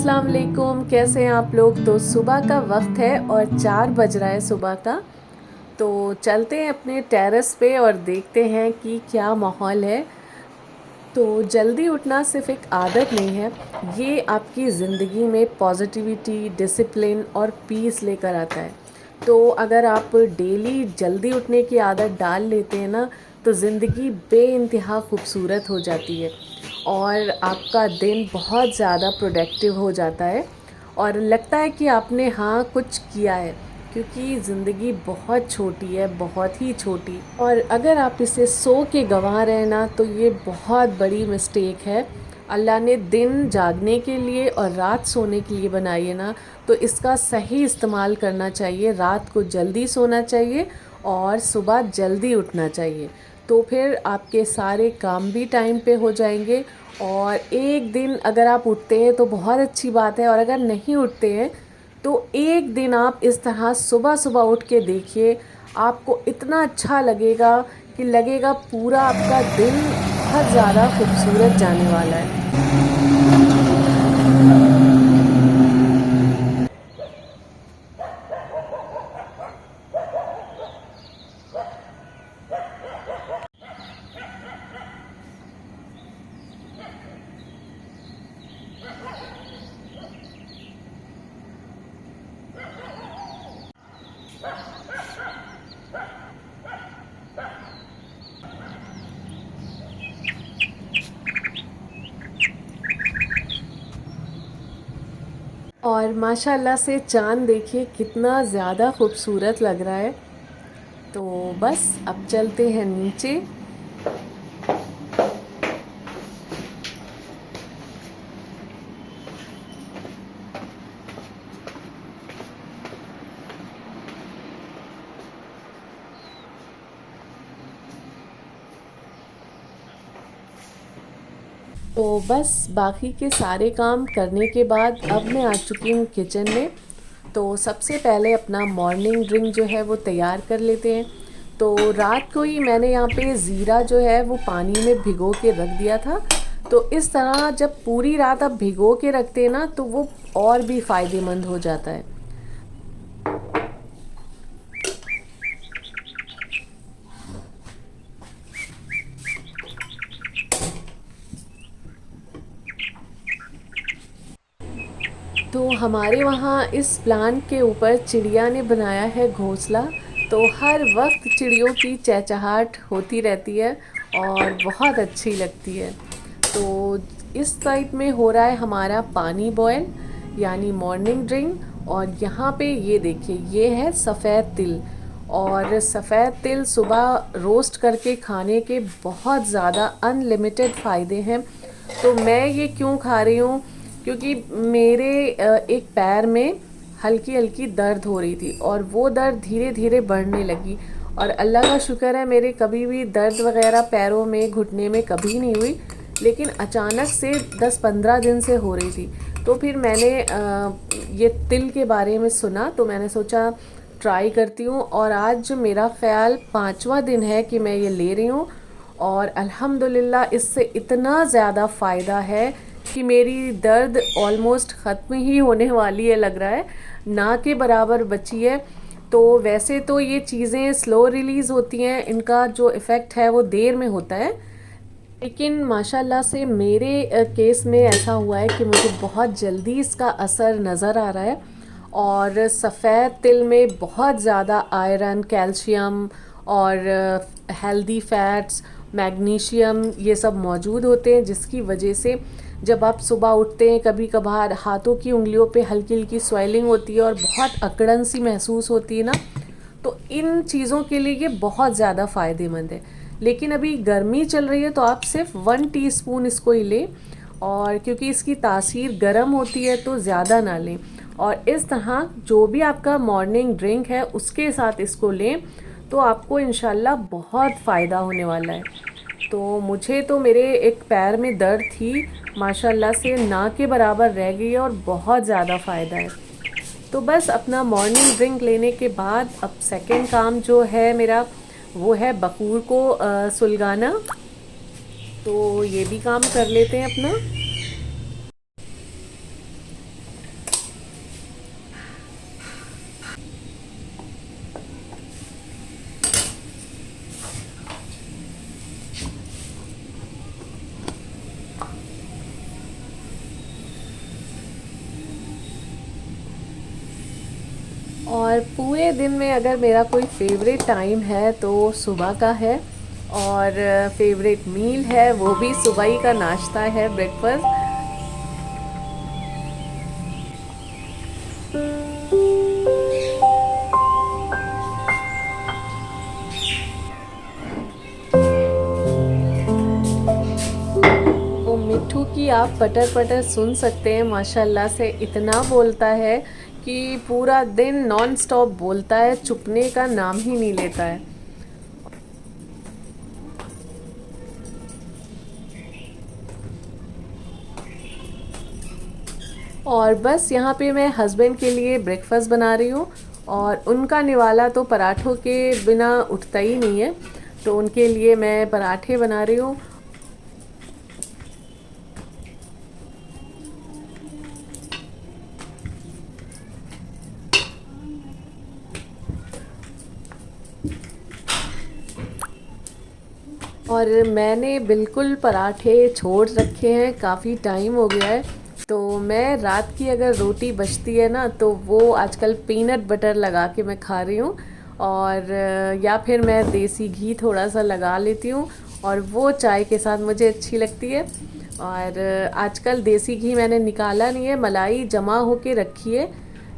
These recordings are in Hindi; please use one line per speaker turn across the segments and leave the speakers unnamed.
अस्सलाम वालेकुम, कैसे हैं आप लोग। तो सुबह का वक्त है और 4 बज रहा है सुबह का। तो चलते हैं अपने टेरेस पे और देखते हैं कि क्या माहौल है। तो जल्दी उठना सिर्फ एक आदत नहीं है, ये आपकी ज़िंदगी में पॉजिटिविटी, डिसिप्लिन और पीस लेकर आता है। तो अगर आप डेली जल्दी उठने की आदत डाल लेते हैं ना, तो ज़िंदगी बेइंतहा खूबसूरत हो जाती है और आपका दिन बहुत ज़्यादा प्रोडक्टिव हो जाता है और लगता है कि आपने हाँ कुछ किया है, क्योंकि ज़िंदगी बहुत छोटी है, बहुत ही छोटी। और अगर आप इसे सो के गंवा रहे हैं ना, तो ये बहुत बड़ी मिस्टेक है। अल्लाह ने दिन जागने के लिए और रात सोने के लिए बनाई है ना, तो इसका सही इस्तेमाल करना चाहिए। रात को जल्दी सोना चाहिए और सुबह जल्दी उठना चाहिए। तो फिर आपके सारे काम भी टाइम पे हो जाएंगे। और एक दिन अगर आप उठते हैं तो बहुत अच्छी बात है, और अगर नहीं उठते हैं तो एक दिन आप इस तरह सुबह सुबह उठ के देखिए, आपको इतना अच्छा लगेगा कि लगेगा पूरा आपका दिन बहुत ज़्यादा खूबसूरत जाने वाला है। और माशाल्लाह से चाँद देखिए कितना ज़्यादा खूबसूरत लग रहा है। तो बस अब चलते हैं नीचे। तो बस बाकी के सारे काम करने के बाद अब मैं आ चुकी हूँ किचन में। तो सबसे पहले अपना मॉर्निंग ड्रिंक जो है वो तैयार कर लेते हैं। तो रात को ही मैंने यहाँ पे ज़ीरा जो है वो पानी में भिगो के रख दिया था। तो इस तरह जब पूरी रात आप भिगो के रखते हैं ना, तो वो और भी फ़ायदेमंद हो जाता है। तो हमारे वहाँ इस प्लांट के ऊपर चिड़िया ने बनाया है घोंसला। तो हर वक्त चिड़ियों की चहचहाट होती रहती है और बहुत अच्छी लगती है। तो इस साइड में हो रहा है हमारा पानी बॉयल, यानी मॉर्निंग ड्रिंक। और यहाँ पे ये देखिए, ये है सफ़ेद तिल। और सफ़ेद तिल सुबह रोस्ट करके खाने के बहुत ज़्यादा अनलिमिटेड फ़ायदे हैं। तो मैं ये क्यों खा रही हूँ, क्योंकि मेरे एक पैर में हल्की हल्की दर्द हो रही थी और वो दर्द धीरे धीरे बढ़ने लगी। और अल्लाह का शुक्र है, मेरे कभी भी दर्द वगैरह पैरों में, घुटने में कभी नहीं हुई, लेकिन अचानक से 10-15 दिन से हो रही थी। तो फिर मैंने ये तिल के बारे में सुना, तो मैंने सोचा ट्राई करती हूँ। और आज मेरा ख्याल 5वां दिन है कि मैं ये ले रही हूँ, और अल्हम्दुलिल्लाह इससे इतना ज़्यादा फ़ायदा है कि मेरी दर्द ऑलमोस्ट ख़त्म ही होने वाली है, लग रहा है ना के बराबर बची है। तो वैसे तो ये चीज़ें स्लो रिलीज़ होती हैं, इनका जो इफ़ेक्ट है वो देर में होता है, लेकिन माशाल्लाह से मेरे केस में ऐसा हुआ है कि मुझे बहुत जल्दी इसका असर नज़र आ रहा है। और सफ़ेद तिल में बहुत ज़्यादा आयरन, कैल्शियम और हेल्दी फैट्स, मैग्नीशियम, ये सब मौजूद होते हैं, जिसकी वजह से जब आप सुबह उठते हैं, कभी कभार हाथों की उंगलियों पे हल्की हल्की स्वेलिंग होती है और बहुत अकड़न सी महसूस होती है ना, तो इन चीज़ों के लिए ये बहुत ज़्यादा फ़ायदेमंद है। लेकिन अभी गर्मी चल रही है तो आप सिर्फ 1 टीस्पून इसको ही लें, और क्योंकि इसकी तासीर गर्म होती है तो ज़्यादा ना लें। और इस तरह जो भी आपका मॉर्निंग ड्रिंक है उसके साथ इसको लें, तो आपको इंशाल्लाह बहुत फ़ायदा होने वाला है। तो मुझे तो मेरे एक पैर में दर्द थी, माशाल्लाह से ना के बराबर रह गई है और बहुत ज़्यादा फ़ायदा है। तो बस अपना मॉर्निंग ड्रिंक लेने के बाद अब सेकंड काम जो है मेरा, वो है बखूर को सुलगाना। तो ये भी काम कर लेते हैं अपना। और पूरे दिन में अगर मेरा कोई फेवरेट टाइम है तो सुबह का है, और फेवरेट मील है वो भी सुबह ही का नाश्ता है, ब्रेकफास्ट। तो मिट्ठू की आप पटर पटर सुन सकते हैं, माशाल्लाह से इतना बोलता है कि पूरा दिन नॉन स्टॉप बोलता है, चुपने का नाम ही नहीं लेता है। और बस यहाँ पे मैं हस्बैंड के लिए ब्रेकफास्ट बना रही हूँ, और उनका निवाला तो पराठों के बिना उठता ही नहीं है, तो उनके लिए मैं पराठे बना रही हूँ। और मैंने बिल्कुल पराठे छोड़ रखे हैं, काफ़ी टाइम हो गया है। तो मैं रात की अगर रोटी बचती है ना, तो वो आजकल पीनट बटर लगा के मैं खा रही हूँ, और या फिर मैं देसी घी थोड़ा सा लगा लेती हूँ, और वो चाय के साथ मुझे अच्छी लगती है। और आजकल देसी घी मैंने निकाला नहीं है, मलाई जमा होके रखी है,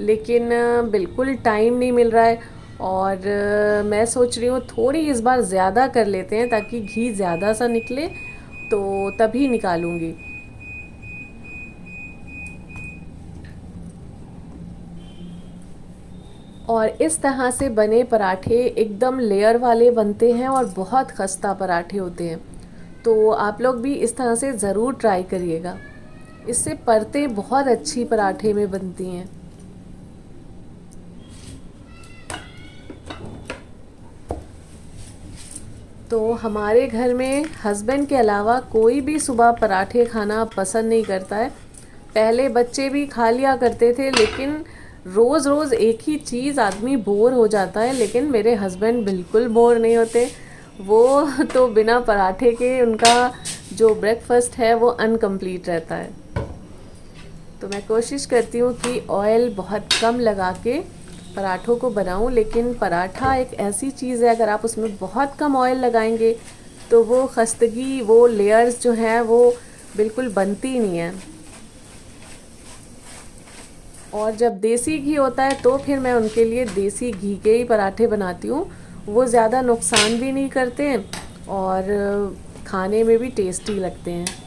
लेकिन बिल्कुल टाइम नहीं मिल रहा है। और मैं सोच रही हूँ थोड़ी इस बार ज़्यादा कर लेते हैं, ताकि घी ज़्यादा सा निकले, तो तभी निकालूंगी। और इस तरह से बने पराठे एकदम लेयर वाले बनते हैं, और बहुत खस्ता पराठे होते हैं। तो आप लोग भी इस तरह से ज़रूर ट्राई करिएगा, इससे परतें बहुत अच्छी पराठे में बनती हैं। तो हमारे घर में हस्बैंड के अलावा कोई भी सुबह पराठे खाना पसंद नहीं करता है। पहले बच्चे भी खा लिया करते थे, लेकिन रोज़ रोज़ एक ही चीज़ आदमी बोर हो जाता है, लेकिन मेरे हस्बैंड बिल्कुल बोर नहीं होते। वो तो बिना पराठे के उनका जो ब्रेकफास्ट है वो अनकम्प्लीट रहता है। तो मैं कोशिश करती हूँ कि ऑयल बहुत कम लगा के पराठों को बनाऊँ, लेकिन पराठा एक ऐसी चीज़ है, अगर आप उसमें बहुत कम ऑयल लगाएंगे तो वो खस्तगी, वो लेयर्स जो हैं वो बिल्कुल बनती ही नहीं है। और जब देसी घी होता है तो फिर मैं उनके लिए देसी घी के ही पराठे बनाती हूँ। वो ज़्यादा नुकसान भी नहीं करते हैं, और खाने में भी टेस्टी लगते हैं।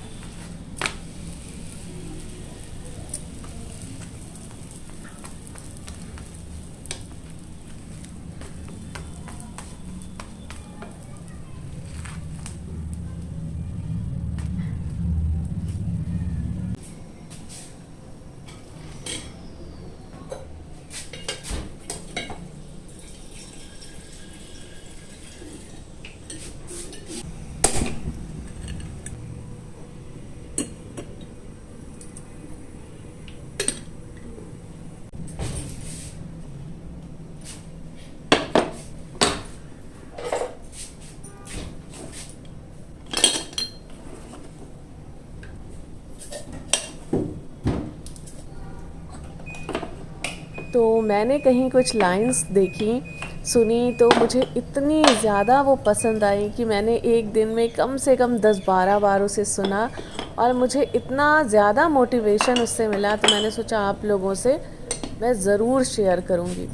तो मैंने कहीं कुछ लाइंस देखी, सुनी, तो मुझे इतनी ज़्यादा वो पसंद आई कि मैंने एक दिन में कम से कम 10-12 बार उसे सुना, और मुझे इतना ज़्यादा मोटिवेशन उससे मिला, तो मैंने सोचा आप लोगों से मैं ज़रूर शेयर करूँगी।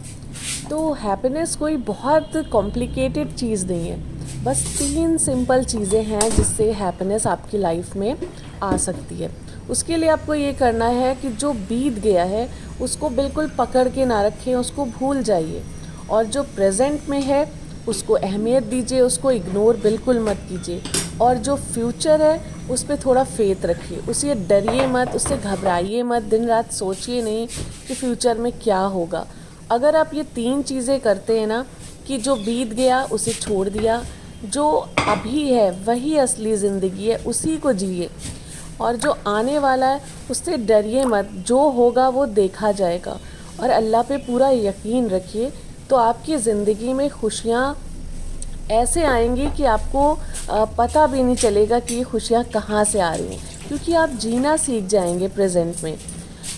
तो हैप्पीनेस कोई बहुत कॉम्प्लिकेटेड चीज़ नहीं है, बस 3 सिंपल चीज़ें हैं जिससे हैप्पीनेस आपकी लाइफ में आ सकती है। उसके लिए आपको ये करना है कि जो बीत गया है उसको बिल्कुल पकड़ के ना रखें, उसको भूल जाइए, और जो प्रेजेंट में है उसको अहमियत दीजिए, उसको इग्नोर बिल्कुल मत कीजिए। और जो फ्यूचर है उस पर थोड़ा फेथ रखिए, उससे डरिए मत, उससे घबराइए मत, दिन रात सोचिए नहीं कि फ्यूचर में क्या होगा। अगर आप ये 3 चीज़ें करते हैं ना, कि जो बीत गया उसे छोड़ दिया, जो अभी है वही असली ज़िंदगी है, उसी को जिए, और जो आने वाला है उससे डरिए मत, जो होगा वो देखा जाएगा, और अल्लाह पे पूरा यकीन रखिए, तो आपकी ज़िंदगी में खुशियाँ ऐसे आएंगी कि आपको पता भी नहीं चलेगा कि ये खुशियाँ कहाँ से आ रही हैं, क्योंकि आप जीना सीख जाएंगे प्रेजेंट में।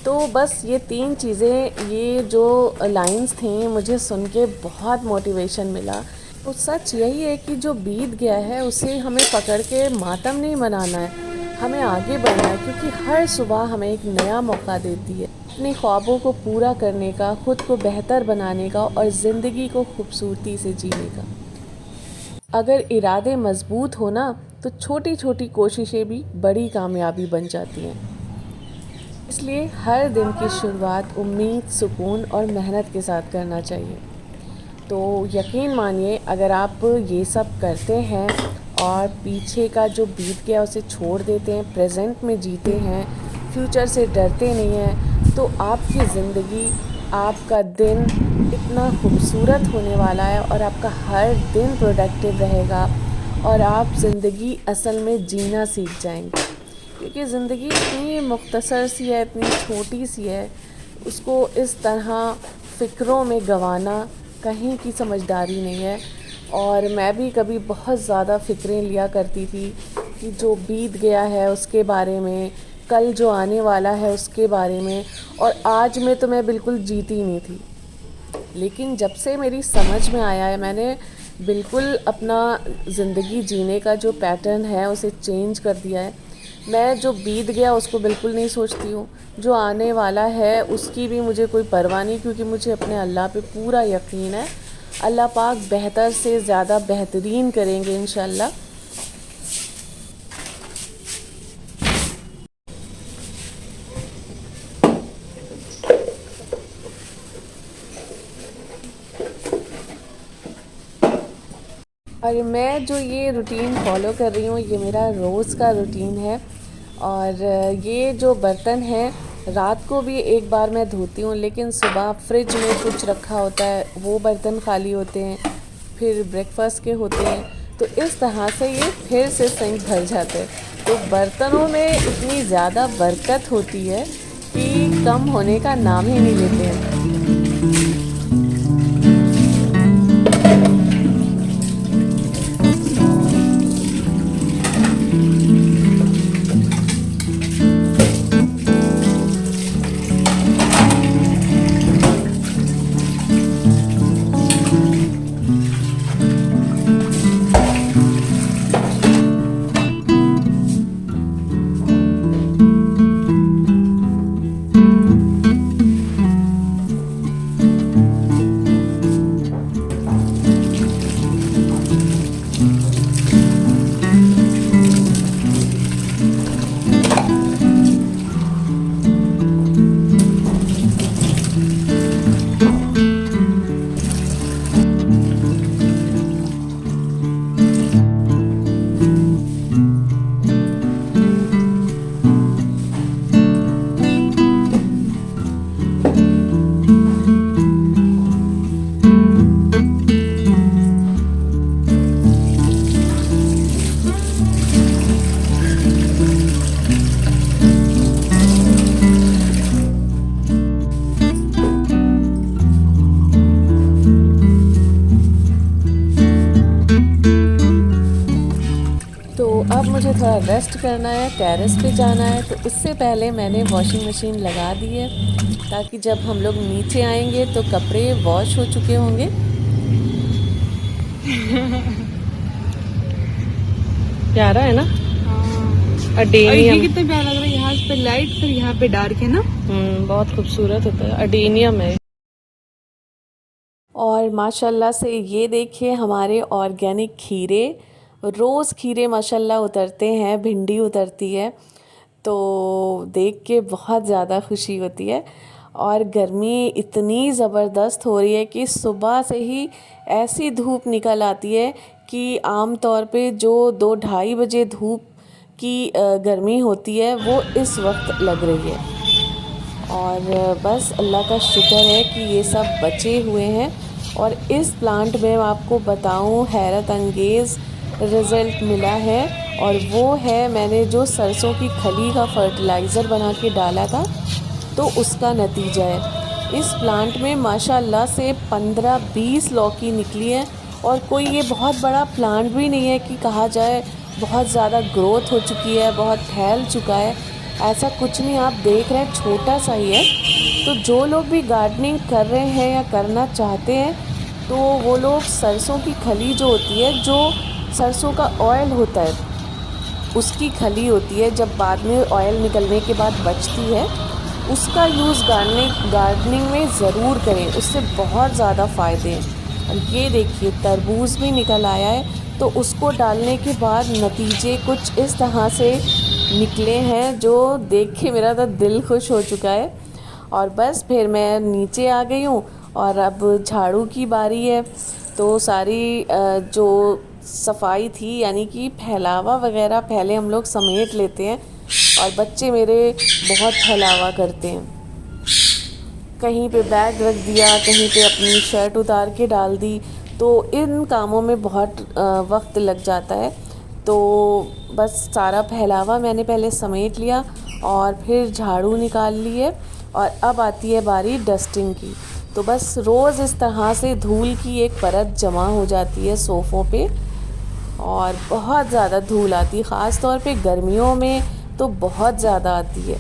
तो बस ये 3 चीज़ें, ये जो लाइंस थी, मुझे सुन के बहुत मोटिवेशन मिला। तो सच यही है कि जो बीत गया है उसे हमें पकड़ के मातम नहीं मनाना है, हमें आगे बढ़ना है, क्योंकि हर सुबह हमें एक नया मौका देती है अपने ख्वाबों को पूरा करने का, खुद को बेहतर बनाने का और ज़िंदगी को खूबसूरती से जीने का। अगर इरादे मजबूत हो ना, तो छोटी छोटी कोशिशें भी बड़ी कामयाबी बन जाती हैं। इसलिए हर दिन की शुरुआत उम्मीद, सुकून और मेहनत के साथ करना चाहिए। तो यकीन मानिए, अगर आप ये सब करते हैं और पीछे का जो बीत गया उसे छोड़ देते हैं, प्रेजेंट में जीते हैं, फ्यूचर से डरते नहीं हैं, तो आपकी ज़िंदगी, आपका दिन इतना खूबसूरत होने वाला है और आपका हर दिन प्रोडक्टिव रहेगा और आप ज़िंदगी असल में जीना सीख जाएंगे। क्योंकि ज़िंदगी इतनी मुख्तसर सी है, इतनी छोटी सी है, उसको इस तरह फ़िक्रों में गंवाना कहीं की समझदारी नहीं है। और मैं भी कभी बहुत ज़्यादा फ़िक्रें लिया करती थी कि जो बीत गया है उसके बारे में, कल जो आने वाला है उसके बारे में, और आज में तो मैं बिल्कुल जीती नहीं थी। लेकिन जब से मेरी समझ में आया है, मैंने बिल्कुल अपना ज़िंदगी जीने का जो पैटर्न है उसे चेंज कर दिया है। मैं जो बीत गया उसको बिल्कुल नहीं सोचती हूँ, जो आने वाला है उसकी भी मुझे कोई परवाह नहीं, क्योंकि मुझे अपने अल्लाह पे पूरा यकीन है। अल्लाह पाक बेहतर से ज़्यादा बेहतरीन करेंगे इंशाल्लाह। और मैं जो ये रूटीन फॉलो कर रही हूँ, ये मेरा रोज़ का रूटीन है। और ये जो बर्तन हैं, रात को भी एक बार मैं धोती हूँ, लेकिन सुबह फ्रिज में कुछ रखा होता है, वो बर्तन खाली होते हैं, फिर ब्रेकफास्ट के होते हैं, तो इस तरह से ये फिर से सिंक भर जाते हैं। तो बर्तनों में इतनी ज़्यादा बरकत होती है कि कम होने का नाम ही नहीं लेते हैं। अब मुझे थोड़ा रेस्ट करना है, टेरेस पे जाना है, तो इससे पहले मैंने वॉशिंग मशीन लगा दी है, ताकि जब हम लोग नीचे आएंगे तो कपड़े वॉश हो चुके होंगे। प्यारा है ना?
हाँ।
अडेनियम।
ये कितना प्यारा लग रहा है, यहाँ पे लाइट फिर यहाँ पे डार्क है ना।
बहुत खूबसूरत होता है, अडेनियम है। और माशाल्लाह से ये देखिए हमारे ऑर्गेनिक खीरे, रोज़ खीरे माशाल्लाह उतरते हैं, भिंडी उतरती है, तो देख के बहुत ज़्यादा खुशी होती है। और गर्मी इतनी ज़बरदस्त हो रही है कि सुबह से ही ऐसी धूप निकल आती है कि आम तौर पे जो 2-2:30 बजे धूप की गर्मी होती है वो इस वक्त लग रही है। और बस अल्लाह का शुक्र है कि ये सब बचे हुए हैं। और इस प्लांट में मैं आपको बताऊं, हैरत अंगेज़ रिज़ल्ट मिला है, और वो है मैंने जो सरसों की खली का फर्टिलाइज़र बना के डाला था, तो उसका नतीजा है। इस प्लांट में माशाल्लाह से 15-20 लौकी निकली है। और कोई ये बहुत बड़ा प्लांट भी नहीं है कि कहा जाए बहुत ज़्यादा ग्रोथ हो चुकी है, बहुत फैल चुका है। ऐसा कुछ नहीं, आप देख रहे हैं छोटा सा ही है। तो जो लोग भी गार्डनिंग कर रहे हैं या करना चाहते हैं, तो वो लोग सरसों की खली जो होती है, जो सरसों का ऑयल होता है, उसकी खली होती है, जब बाद में ऑयल निकलने के बाद बचती है, उसका यूज़ गार्डनिंग में ज़रूर करें। उससे बहुत ज़्यादा फ़ायदे हैं। और ये देखिए तरबूज भी निकल आया है, तो उसको डालने के बाद नतीजे कुछ इस तरह से निकले हैं, जो देख के मेरा तो दिल खुश हो चुका है। और बस फिर मैं नीचे आ गई हूँ और अब झाड़ू की बारी है। तो सारी जो सफाई थी, यानी कि फैलावा वगैरह पहले हम लोग समेट लेते हैं, और बच्चे मेरे बहुत फैलावा करते हैं। कहीं पे बैग रख दिया, कहीं पे अपनी शर्ट उतार के डाल दी, तो इन कामों में बहुत वक्त लग जाता है। तो बस सारा फैलावा मैंने पहले समेट लिया और फिर झाड़ू निकाल ली है, और अब आती है बारी डस्टिंग की। तो बस रोज़ इस तरह से धूल की एक परत जमा हो जाती है सोफ़ों पे, और बहुत ज़्यादा धूल आती है, ख़ास तौर पे गर्मियों में तो बहुत ज़्यादा आती है।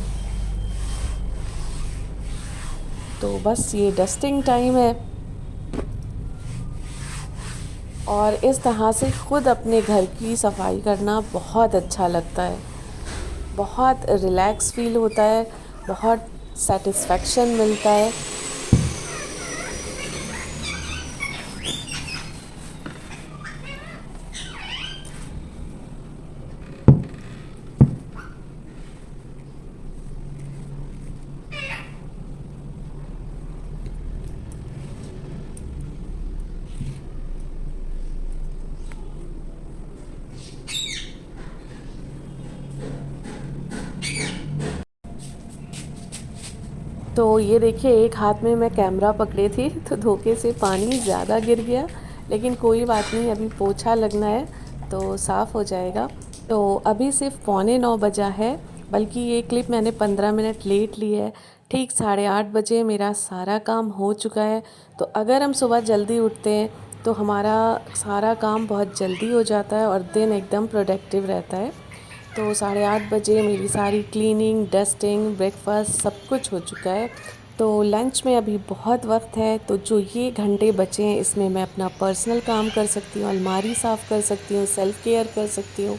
तो बस ये डस्टिंग टाइम है, और इस तरह से ख़ुद अपने घर की सफाई करना बहुत अच्छा लगता है। बहुत रिलैक्स फील होता है, बहुत सेटिस्फेक्शन मिलता है। तो ये देखिए, एक हाथ में मैं कैमरा पकड़े थी, तो धोखे से पानी ज़्यादा गिर गया, लेकिन कोई बात नहीं, अभी पोछा लगना है तो साफ़ हो जाएगा। तो अभी सिर्फ 8:45 बजा है, बल्कि ये क्लिप मैंने 15 मिनट लेट ली है। ठीक 8:30 बजे मेरा सारा काम हो चुका है। तो अगर हम सुबह जल्दी उठते हैं तो हमारा सारा काम बहुत जल्दी हो जाता है और दिन एकदम प्रोडक्टिव रहता है। तो 8:30 बजे मेरी सारी क्लीनिंग, डस्टिंग, ब्रेकफास्ट सब कुछ हो चुका है। तो लंच में अभी बहुत वक्त है, तो जो ये घंटे बचे हैं, इसमें मैं अपना पर्सनल काम कर सकती हूँ, अलमारी साफ़ कर सकती हूँ, सेल्फ़ केयर कर सकती हूँ।